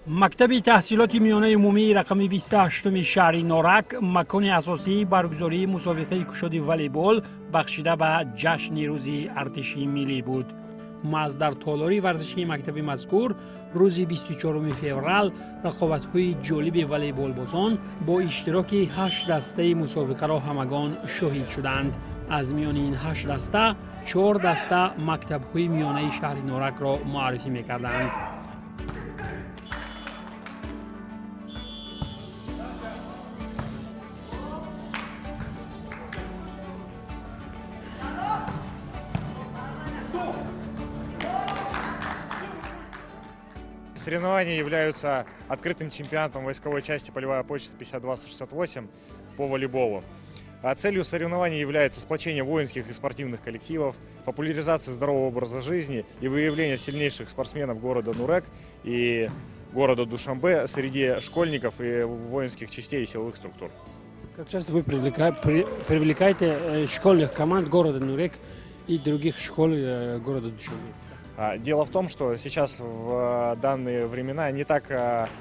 مکتب تحصیلات میانه عمومی رقم 28 شهر نورک مکان اساسی برگزاری مسابقه کشتی والیبال بخشیده به جشن روز ارتشی ملی بود. از در تالاری ورزشی مکتب مذکور روز 24 فوریه رقابت‌های جالب والیبال بازان با اشتراک 8 دسته مسابقه را همگان شاهد شدند. از میان این 8 دسته 4 دسته مکتب‌های میانه شهر نورک را معرفی می‌کردند. Соревнования являются открытым чемпионатом войсковой части «Полевая почта» 52-168 по волейболу. Целью соревнований является сплочение воинских и спортивных коллективов, популяризация здорового образа жизни и выявление сильнейших спортсменов города Нурек и города Душанбе среди школьников и воинских частей и силовых структур. Как часто вы привлекаете школьных команд города Нурек и других школ города Душанбе? Дело в том, что сейчас в данные времена не так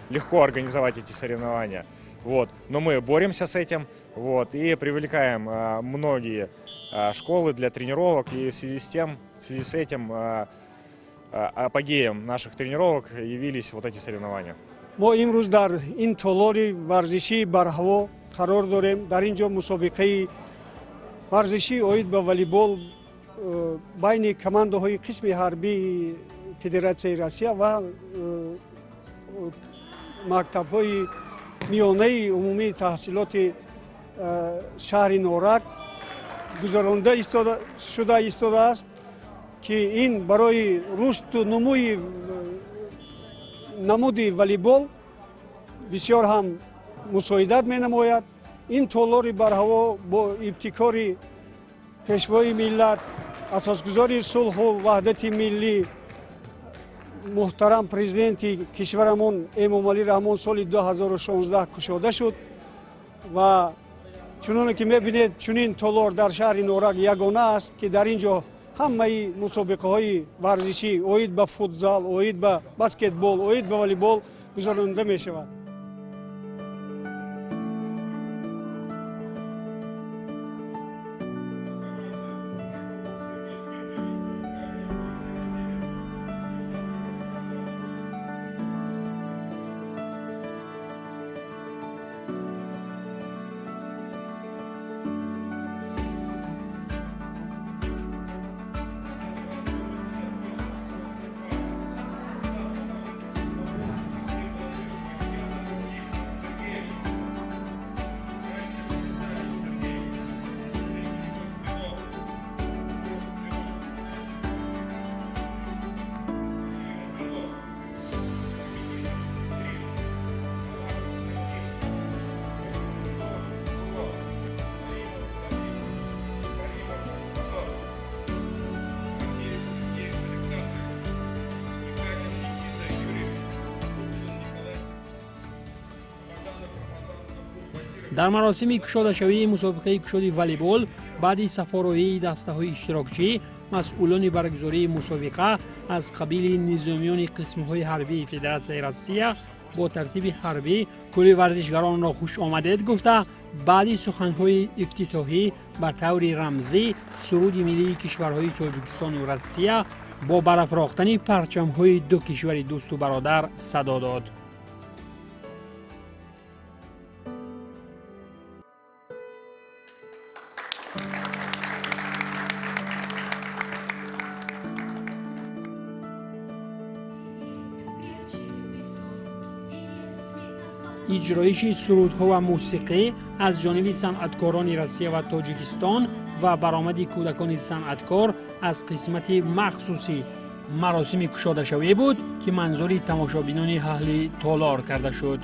легко организовать эти соревнования. Но мы боремся с этим и привлекаем многие школы для тренировок. И в связи с этим апогеем наших тренировок явились эти соревнования. ما امروز در این تالار ورزشی بر هوا قرار داریم. در اینجا مسابقه ورزشی اوید به والیبال بین کماندهای قسم حربی فدراسیون روسیه و مکتب‌های میانه عمومی تحصیلات شهر نورک گذرانده شده است که این برای رشد و نموی نمود والیبال بسیار هم مساعدت می‌نماید. این تالار بر هوا با ابتکار پیشوای ملت اساسگذاری صلح و وحدت ملی محترم پرزیدنت کشورمون امامعلی رحمان سال 2016 کشاده شد و چنانکه که می‌بینید چنین تالار در شهر نورک یگانه است که در اینجا همه مسابقه های ورزشی اوید به فوتزال، اوید به بسکتبال، اوید به والیبال گذرانده می شود. در مراسم کشاده شوی مسابقه کشتی والیبال بعد سفاره‌ای دسته‌های اشتراکچی مسئولان برگزاری مسابقه از قبیل نظامیان قسم‌های حربی فدراسیون روسیه با ترتیب حربی کل ورزشگران را خوش آمدید گفته بعد سخن‌های افتتاحی به طور رمزی سرود ملی کشورهای تاجیکستان و روسیه با برافراختن پرچم‌های دو کشور دوست و برادر صدا داد. اجرایش سرودها و موسیقی از جانب صنعتکاران روسیه و تاجیکستان و برآمد کودکان صنعتکار از قسمت مخصوصی مراسم کشاده شوی بود که منظور تماشابینان اهل تالار کرده شد.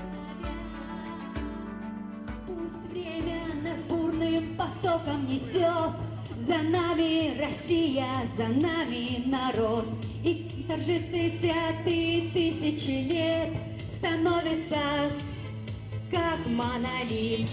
За нами Россия, за нами народ, и торжествует тысячи лет, становится как монолит.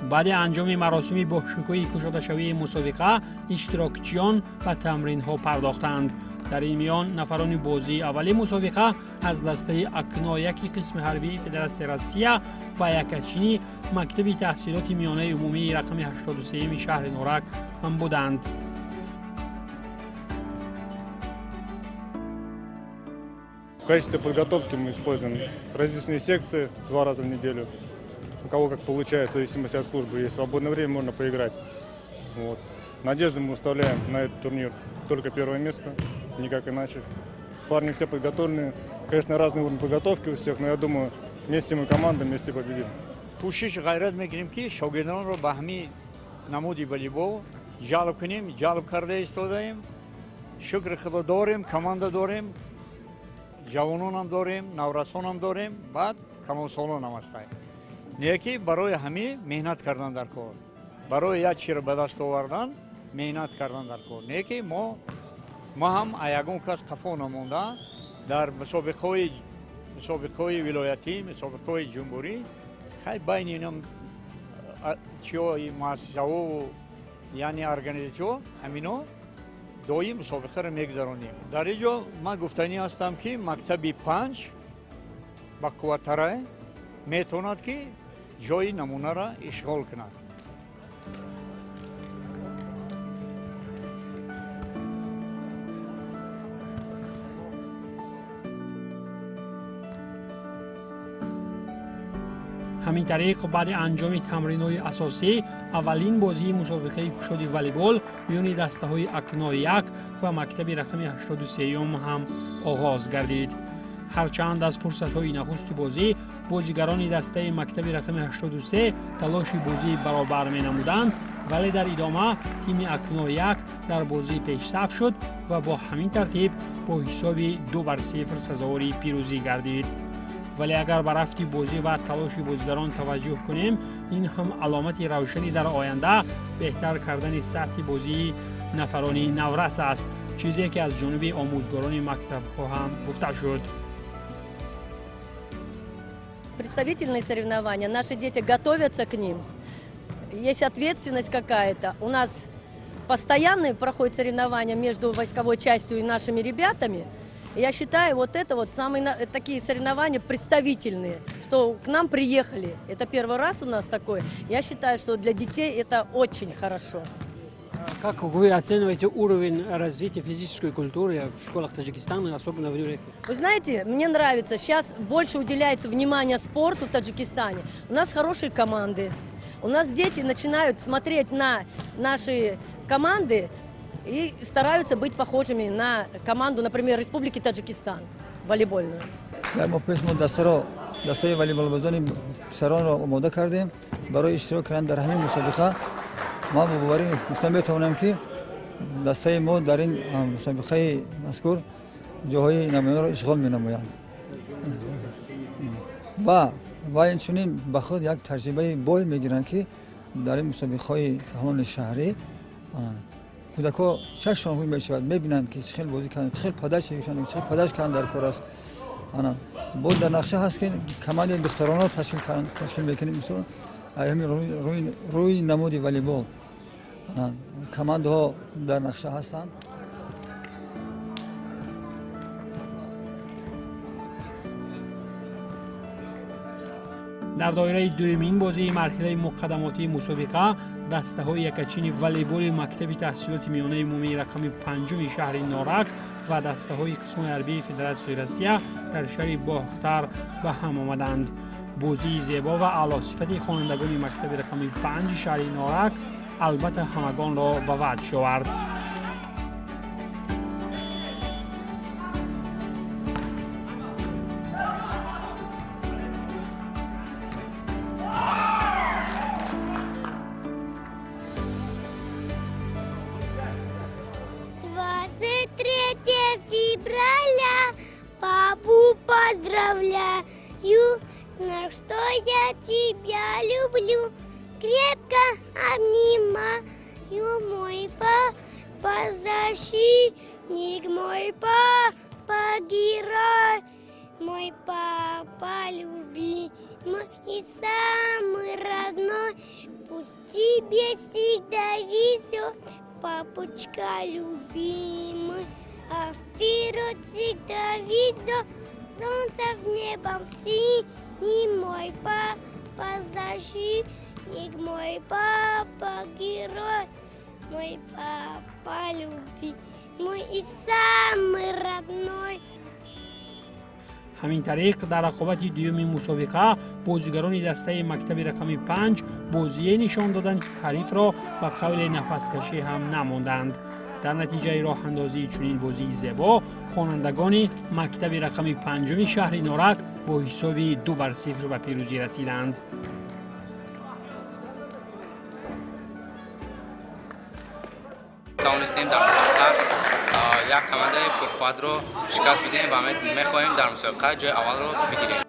بعد انجام مراسم با شکوه کشاده شوی مسابقه اشتراکچیان به تمرین ها پرداختند. در این میان نفران بازی اول مسابقه از دسته اکنایکی قسم حربی فدراسیون روسیه و یکچینی مکتب تحصیلات میانه عمومی رقم 83 شهر نورک هم بودند. В качестве подготовки мы используем различные секции 2 раза в неделю. У кого как получается, в зависимости от службы. Есть свободное время, можно поиграть. Вот. Надежду мы выставляем на этот турнир только 1 место, никак иначе. Парни все подготовлены. Конечно, разный уровень подготовки у всех, но я думаю, вместе мы команда, вместе победим. کوشش غیرت میکنیم که شاگردان رو به همین نمودی والیبال جلب کنیم، جلب کرده ایستادیم. شکر خدا داریم، کماندا داریم، جوانان هم داریم، نورسان هم داریم، بعد کمال سالان هم هستیم. نیکی برای همین مهنت کردن در کار، برای یک چیز به دست آوردن مهنت کردن در کار. نیکی ما هم یگان کس تفا نمونده در مسابقه ولایتی، مسابقه جمهوری خیلی بین اینم چیای مؤسسه و یعنی ارگانیزاسیون همینا دایم مسابقه را میگذرانیم. در اینجا من گفتنی هستم که مکتب 5 با قوتره میتواند که جای نمونه را اشغال کند. همین طریق بعد انجام تمرین‌های اساسی اولین بازی مسابقه کشتی والیبال میان دسته‌های اکنای 1 و مکتب رقم 83 هم آغاز گردید. هرچند از فرصت‌های نخست بازی بازیگران دسته مکتب رقم 83 تلاش بازی برابر می‌نمودند، ولی در ادامه تیم اکنای 1 در بازی پیشرفت شد و با همین ترتیب با حساب 2-0 سزاوار پیروزی گردید. ولی اگر به رفت بازی و تلاش بازیگران توجه کنیم، این هم علامت روشنی در آینده بهتر کردن سطح بازی نفران نورس است، چیزی که از جانب آموزگاران مکتب‌ها هم گفته شد. Представительные соревнования, наши дети готовятся к ним. Есть ответственность какая-то. У нас постоянные проходят соревнования между войсковой частью и нашими ребятами. Я считаю, вот это вот самые такие соревнования представительные, что к нам приехали. Это первый раз у нас такое. Я считаю, что для детей это очень хорошо. Как вы оцениваете уровень развития физической культуры в школах Таджикистана, особенно в Нюрке? Вы знаете, мне нравится, сейчас больше уделяется внимание спорту в Таджикистане. У нас хорошие команды. У нас дети начинают смотреть на наши команды и стараются быть похожими на команду, например, Республики Таджикистан, волейбольную. ما پسمون دستای والیبال بازان پسران را آماده کردیم برای اشتراک کردن در همین مسابقه. ما باوری گفتم بتوانم که دستای ما در این مسابقه مذکور جاهای نمونه را اشغال می‌نمایند. و اینچنین به خود یک تجربه بای میگیرند که در این مسابقه های همون شهری کودک‌ها چشمشون می‌شود می‌بینند که چه بازی کردن چه پداش می‌شن چه پداش کردن در کار است انا بود در نقشه هست که کمال دخترانو تشکیل می‌کنیم مثلا همین روی نمودی والیبال کماندها در نقشه هستند. در دایره دومین بازی مرحله مقدماتی مسابقه دسته‌های یکچین والیبال مکتب تحصیلات میانه عمومی رقم 5 شهر نارک و دسته‌های قسم حربی فدراسیون روسیه در شهر باختر به هم آمدند. بازی زیبا و اعلی صفتی خوانندگان مکتب رقم 5 شهر نارک البته همگان را به وجد آورد. Поздравляю, знаю, что я тебя люблю, крепко обнимаю, мой папа защитник, мой папа герой, мой папа любимый и самый родной, пусть тебе всегда везет, папочка любимый, а вперед всегда везет. Солнце в небом синим, мой папа защитник, мой папа герой, мой папа любимый и самый родной. همین طریق در رقابت دوم مسابقه بازیگران دسته مکتب رقم 5 بازی نشان دادند که حریف را به قول نفس کشی هم نماندند. در نتیجه راه اندازی چنین بازی زیبا خوانندگان مکتب رقم 5 شهر نارک با حساب 2-0 به پیروزی رسیدند. توانستیم در مسابقه یک کمانده پرقدرت رو شکست بدیم و می‌خواهیم در مسابقه جای اول رو بگیریم.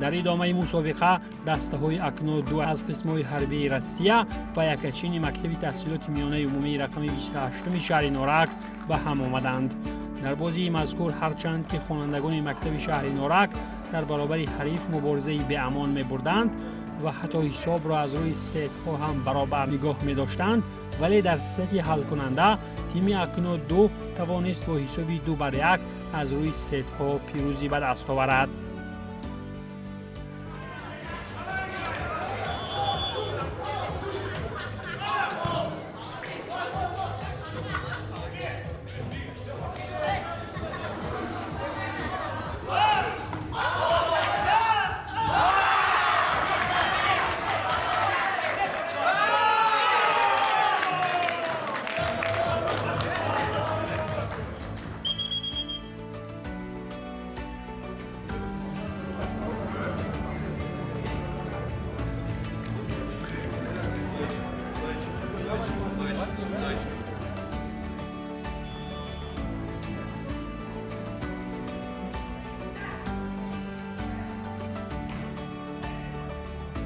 در ادامه مسابقه دسته‌های اکنون دو از قسم‌های حربی روسیه و یکچین مکتب تحصیلات میانه عمومی رقم 28 شهر نارک به هم آمدند. در بازی مذکور هرچند که خوانندگان مکتب شهر نارک در برابر حریف مبارزه به امان می‌بردند و حتی حساب را از روی ست‌ها هم برابر نگاه می‌داشتند، ولی در ست حل کننده تیم اکنون 2 توانست با حساب 2-1 از روی ست‌ها پیروزی به دست آورد.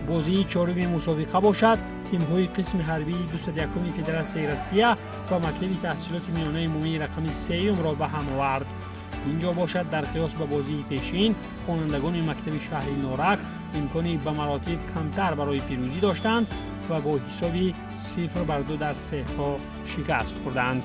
بازی چهارم مسابقه باشد. تیم‌های قسم حربی 201 فدراسیون روسیه و مکتب تحصیلات میانه عمومی رقم 3 را به هم آورد. اینجا باشد در قیاس به بازی پیشین خوانندگان مکتب شهر نارک امکانی به مراتب کمتر برای پیروزی داشتند و با حسابی 0-2 در ست‌ها شکست خوردند.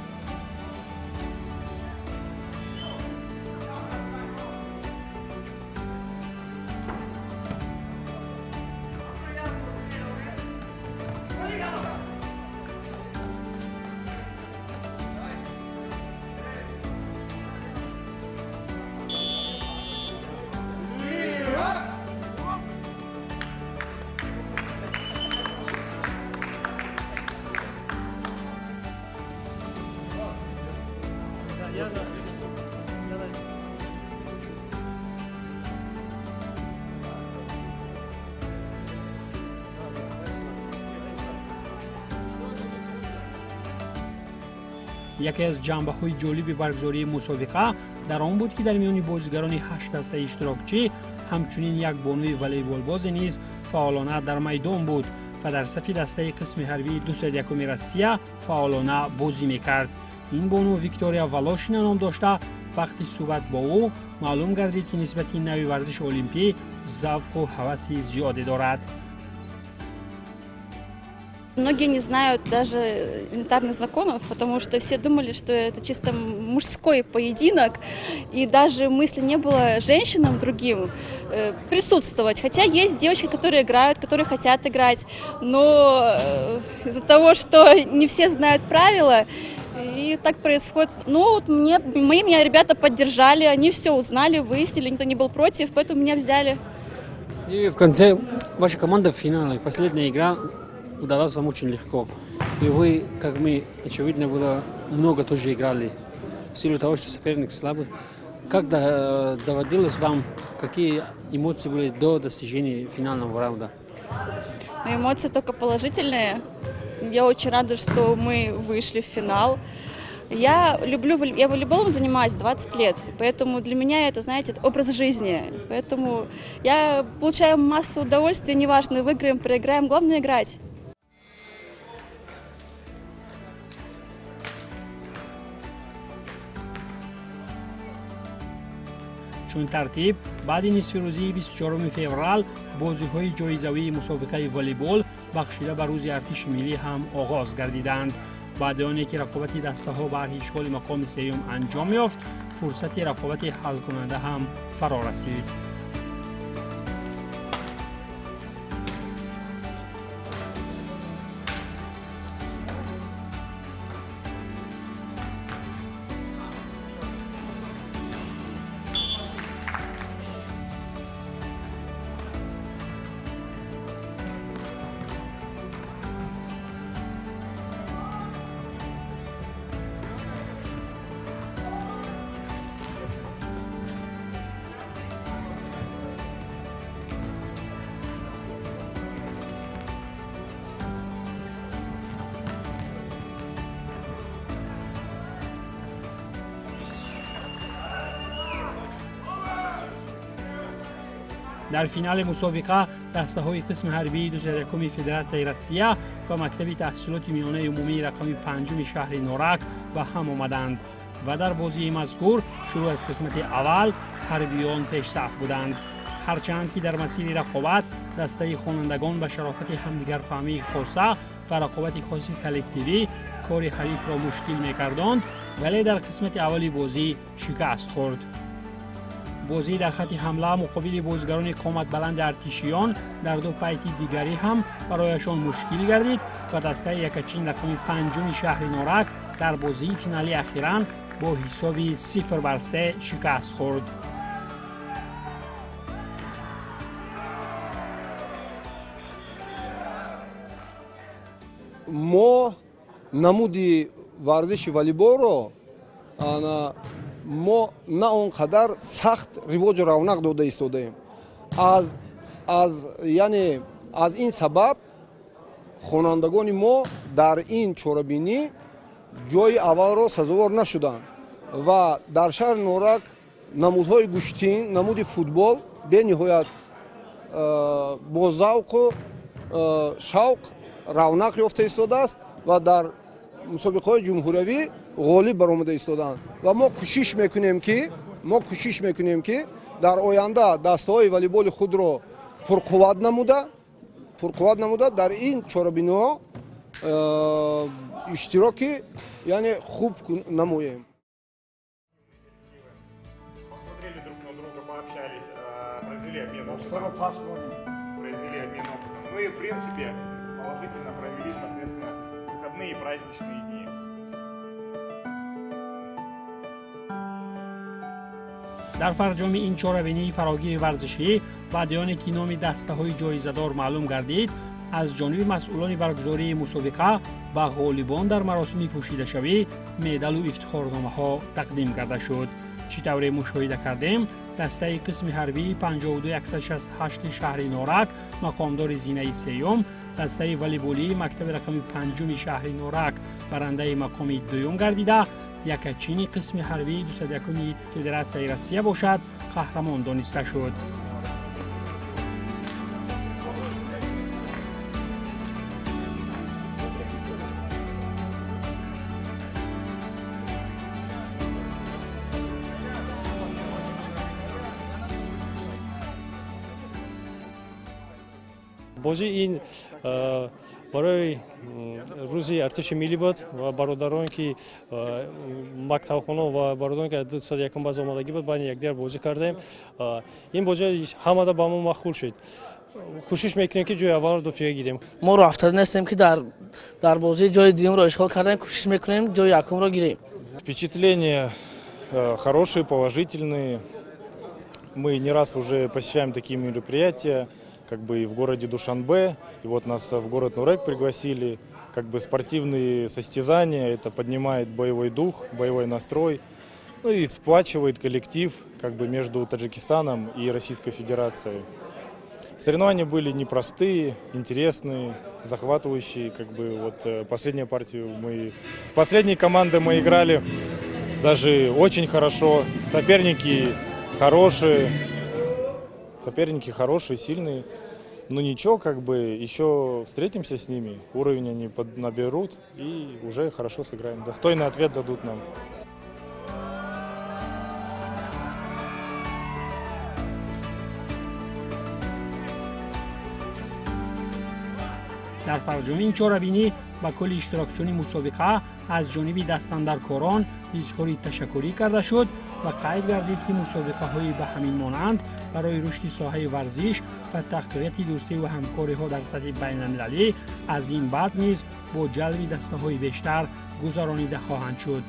یکی از جنبه‌های جالب برگزاری مسابقه در آن بود که در میان بازیگران 8 دسته اشتراکچی همچنین یک بانوی والیبال باز نیز فعالانه در میدان بود و در صف دسته قسم حربی 201 روسیه فعالانه بازی میکرد. این بانو ویکتوریا والاشینا نام داشته. وقتی صحبت با او معلوم گردید که نسبت این نوع ورزش المپی ذوق و هوس زیادی دارد. Многие не знают даже элементарных законов, потому что все думали, что это чисто мужской поединок, и даже мысли не было женщинам другим присутствовать. Хотя есть девочки, которые играют, которые хотят играть, но из-за того, что не все знают правила, и так происходит. Ну, меня ребята поддержали, они все узнали, выяснили, никто не был против, поэтому меня взяли. И в конце ваша команда в финале, последняя игра удалась вам очень легко. И вы, как мы, очевидно, было много тоже играли в силу того, что соперник слабый. Как доводилось вам, какие эмоции были до достижения финального раунда? Эмоции только положительные. Я очень рада, что мы вышли в финал. Я волейболом занимаюсь 20 лет, поэтому для меня это, знаете, это образ жизни. Поэтому я получаю массу удовольствия, неважно, выиграем, проиграем, главное играть. چون ترتیب بعد نصف روزی 24 فوریه بازی‌های جایزه‌ای مسابقه والیبال بخشیده به روز ارتش ملی هم آغاز گردیدند. بعد آن که رقابت دسته‌ها بر اشغال مقام سوم انجام یافت، فرصت رقابت حل کننده هم فرا رسید. در فینال مسابقه دسته‌های قسم حربی 201 فدراسیون روسیه و مکتب تحصیلات میانه عمومی رقم 5 شهر نورک به هم آمدند و در بازی مذکور شروع از قسمت اول حربیان پیش صف بودند. هرچند که در مسیر رقابت دسته خوانندگان به شرافت همدیگر فهمی خاصه و رقابت خاصی کلکتیوی کار حریف را مشکل می‌کردند، ولی در قسمت اولی بازی شکست خورد. بازی در خط حمله مقابل بازیگران قامت بلند ارتشیان در دو پیت دیگری هم برایشان مشکل گردید و دسته یکچین رقم 5 شهر نورک در بازی فینالی اخیراً با حساب 0-3 شکست خورد. ما намуди варзиши волейболро ما نه اونقدر سخت رواج و رونق داده ایستادیم. از این سبب خوانندگان ما در این چهاربینی جای اول را سزاوار نشدند و در شهر نورک نمودهای گوشتین، نمود فوتبال به نهایت با ذوق و شوق رونق یافته ایستاده است و در مسابقه‌های جمهوری غالب برآمده ایستادند و ما کوشش میکنیم که در آینده دسته‌های والیبال خود را پرقوت نموده در این چهاربینی‌ها اشتراکی یعنی خوب نماییم. Посмотрели друг на друга, пообщались, произвели обмен опытом. Ну и в принципе положительно провели, соответственно, выходные и праздничные дни. در فرجام این چهاربینی فراگیر ورزشی بعد آن که نام دسته‌های جایزه‌دار معلوم گردید، از جانب مسئولان برگزاری مسابقه به غالبان در مراسم پوشیده شوی مدال و افتخارنامه‌ها تقدیم کرده شد. چطور مشاهده کردیم، دسته قسم حربی 52168 شهر نورک مقامدار زینه سوم، دسته والیبالی مکتب رقم 5 شهر نورک برنده مقام دوم گردیده، یکچین قسم حربی 201 فدراسیون روسیه باشد قهرمان دانسته شد. بازی این برای روزی ارتش ملی بود و برادران که مکتب خانه و برادران که 201 باز آمادگی بود بین یکدیگر بازی کردیم. این بازی همه با ما مخول شد. کوشش میکنیم که جای اول رو گیریم. ما رو افتاده نیستیم که در بازی جای دیگه رو اشغال کردن، کوشش میکنیم جای یکم رو گیریم. Впечатления хорошие, положительные. Мы не раз уже посещаем такие мероприятия, как бы и в городе Душанбе, и вот нас в город Нурек пригласили, как бы спортивные состязания, это поднимает боевой дух, боевой настрой, ну и сплачивает коллектив, как бы между Таджикистаном и Российской Федерацией. Соревнования были непростые, интересные, захватывающие, как бы вот последнюю партию с последней командой мы играли даже очень хорошо, соперники хорошие, сильные. Но ничего, как бы еще встретимся с ними, уровень они наберут и уже хорошо сыграем. Достойный ответ дадут нам. در فرجام این چهاربینی و کل اشتراکچیان مسابقه از جانب دستاندرکاران اظهار تشکری کرده شد و قید گردید که مسابقه های به همین مانند برای رشد ساحه ورزش و تقویت دوستی و همکاری ها در سطح بین المللی از این بعد نیز با جلب دسته های بیشتر گذرانیده خواهند شد.